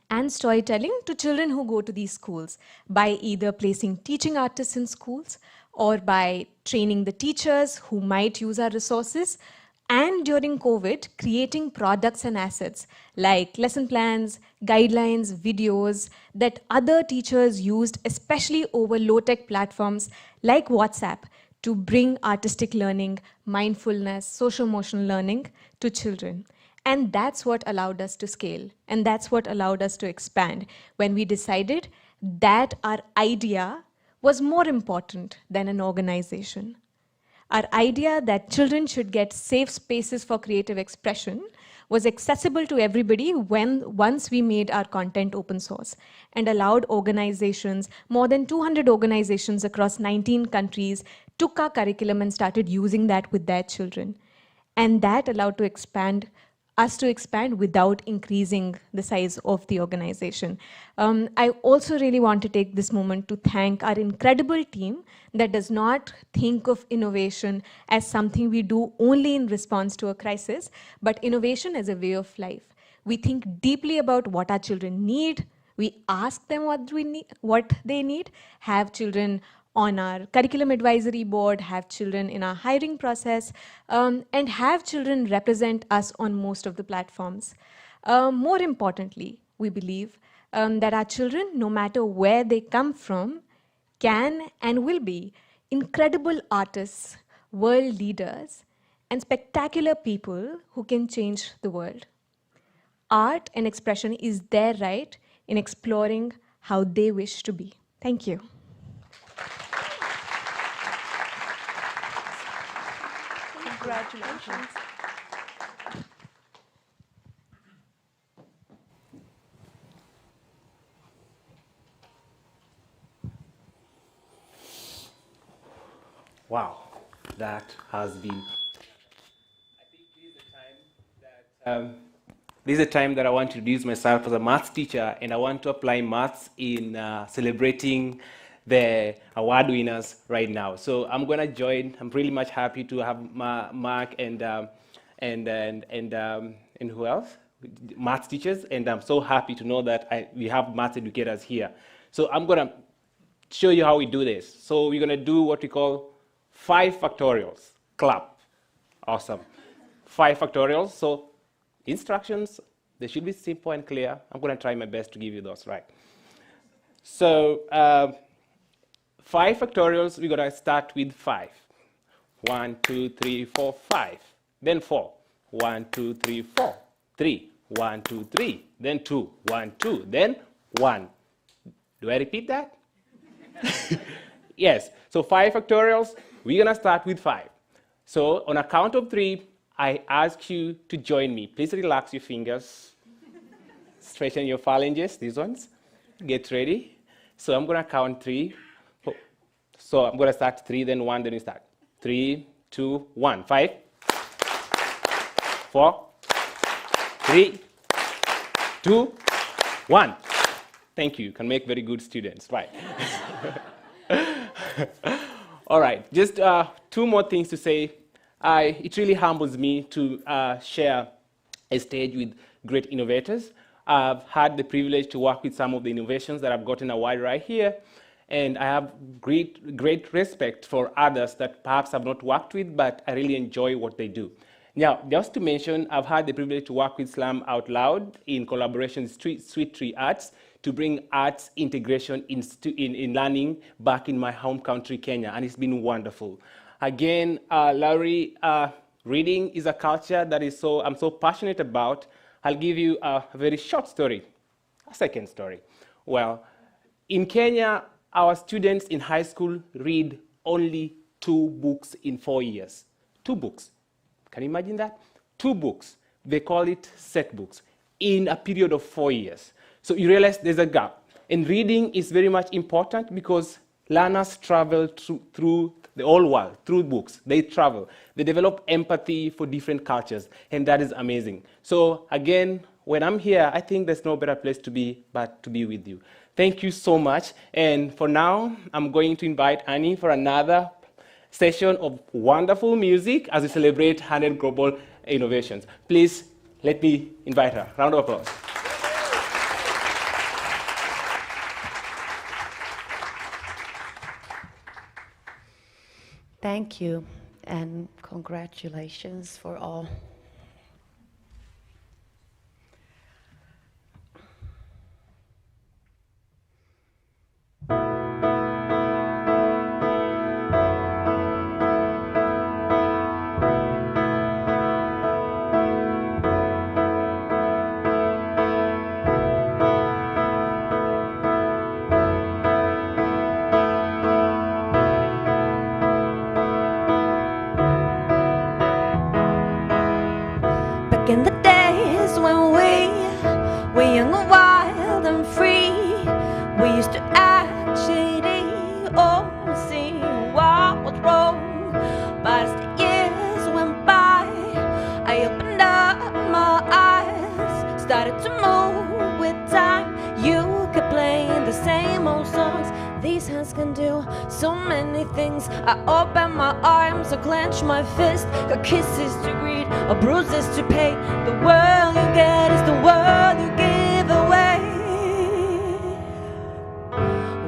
and storytelling to children who go to these schools by either placing teaching artists in schools or by training the teachers who might use our resources, and during COVID, creating products and assets like lesson plans, guidelines, videos that other teachers used, especially over low-tech platforms like WhatsApp, to bring artistic learning, mindfulness, social-emotional learning to children. And that's what allowed us to scale. And that's what allowed us to expand when we decided that our idea was more important than an organization. Our idea that children should get safe spaces for creative expression was accessible to everybody once we made our content open source and allowed organizations, more than 200 organizations across 19 countries, took our curriculum and started using that with their children. And that allowed us to expand without increasing the size of the organization. I also really want to take this moment to thank our incredible team that does not think of innovation as something we do only in response to a crisis, but innovation as a way of life. We think deeply about what our children need. We ask them what they need, have children on our curriculum advisory board, have children in our hiring process, and have children represent us on most of the platforms. More importantly, we believe that our children, no matter where they come from, can and will be incredible artists, world leaders, and spectacular people who can change the world. Art and expression is their right in exploring how they wish to be. Thank you. Congratulations. Wow, that has been. I think this is the time that I want to introduce myself as a maths teacher, and I want to apply maths in celebrating the award winners right now. So I'm going to join. I'm really much happy to have Mark and who else? Maths teachers, and I'm so happy to know that we have maths educators here. So I'm going to show you how we do this. So we're going to do what we call 5 factorials. Clap. Awesome. 5 factorials. So instructions, they should be simple and clear. I'm going to try my best to give you those, right? So 5 factorials, we're going to start with 5. 1, 2, 3, 4, 5. Then 4. 1, 2, 3, 4. 3. 1, 2, 3. Then 2. 1, 2. Then 1. Do I repeat that? Yes. So 5 factorials, we're going to start with 5. So on a count of 3, I ask you to join me. Please relax your fingers. Straighten your phalanges, these ones. Get ready. So I'm going to count 3. So I'm going to start 3, then 1, then we start. 3, 2, 1. 5, 4, 3, 2, 1. Thank you. You can make very good students, right? All right. Just 2 more things to say. It really humbles me to share a stage with great innovators. I've had the privilege to work with some of the innovations that I've gotten award right here. And I have great respect for others that perhaps I've not worked with, but I really enjoy what they do. Now, just to mention, I've had the privilege to work with Slam Out Loud in collaboration with Sweet Tree Arts to bring arts integration in learning back in my home country, Kenya, and it's been wonderful. Again, Laurie, reading is a culture that I'm so passionate about. I'll give you a very short story, a second story. Well, In Kenya, our students in high school read only 2 books in 4 years. 2 books. Can you imagine that? 2 books. They call it set books in a period of 4 years. So you realize there's a gap. And reading is very much important because learners travel through the whole world, through books. They travel. They develop empathy for different cultures, and that is amazing. So again, when I'm here, I think there's no better place to be but to be with you. Thank you so much. And for now, I'm going to invite Annie for another session of wonderful music as we celebrate 100 global innovations. Please let me invite her. Round of applause. Thank you, and congratulations for all. Back in the days when we were young and wild and free, we used to actually only see what was wrong. But as the years went by, I opened up my eyes, started to move with time. You kept playing the same old songs. These hands can do so many things. I open my arms, I clench my fist. Got kisses to greet, or bruises to pay. The world you get is the world you give away.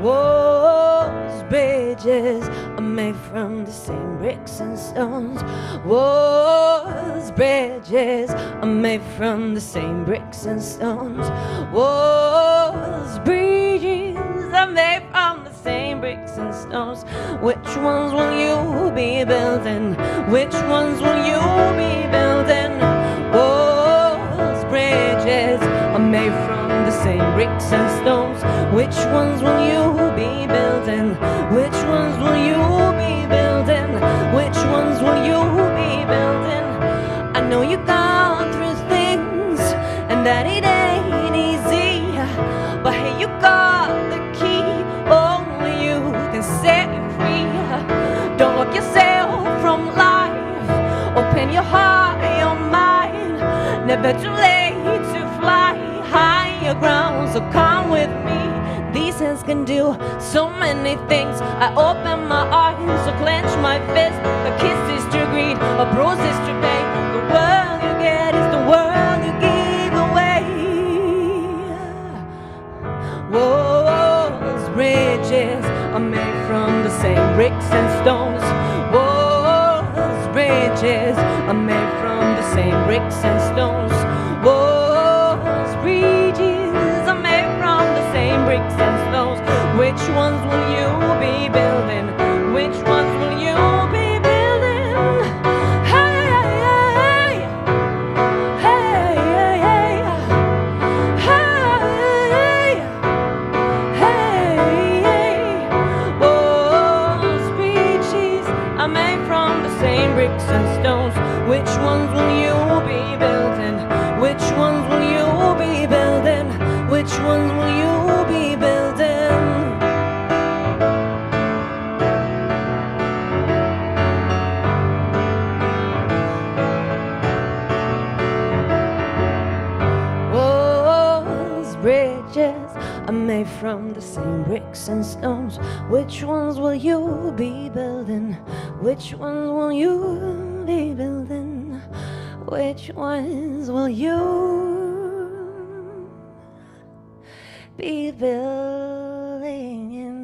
Walls, bridges are made from the same bricks and stones. Walls, bridges are made from the same bricks and stones. Walls, bridges are made from the same bricks and stones. Which ones will you be building? Which ones will you be building? Walls, bridges are made from the same bricks and stones. Which ones will you be building? Which ones will you be building? Which ones will you be building? I know you've gone through things and that it ain't easy, but hey, you got the key. Only you can set you free. Don't lock yourself from life. Open your heart, your mind. Never too late to fly higher ground. So come with me. These hands can do so many things. I open my arms, so clench my fist. The kisses to greet, or bruises to pay. The world you get is the world you give away. Walls, bridges are made from the same bricks and stones. Walls, bridges are made from the same bricks and stones. Walls, bridges are made from the same bricks and stones. Which ones will you be building? Which ones will you be building? Hey, hey, hey, hey, hey, hey, hey, hey. Walls, bridges are made from the same bricks and stones. Which ones will you be building? Which ones will you be building? Which ones will you be building? Walls, bridges are made from the same bricks and stones. Which ones will you be building? Which ones will you be building? Which ones will you be building in?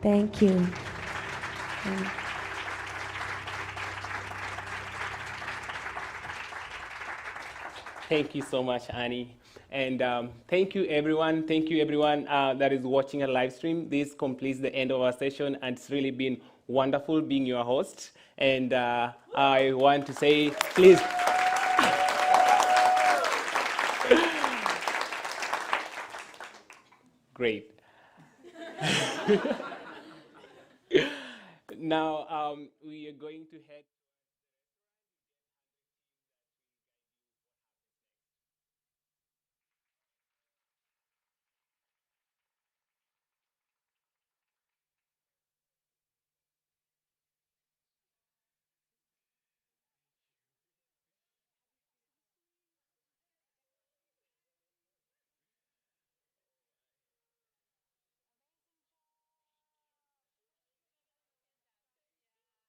Thank you. Thank you so much, Annie. And thank you, everyone. Thank you, everyone that is watching a live stream. This completes the end of our session, and it's really been wonderful being your host. And I want to say, please. Great. Now we are going to head.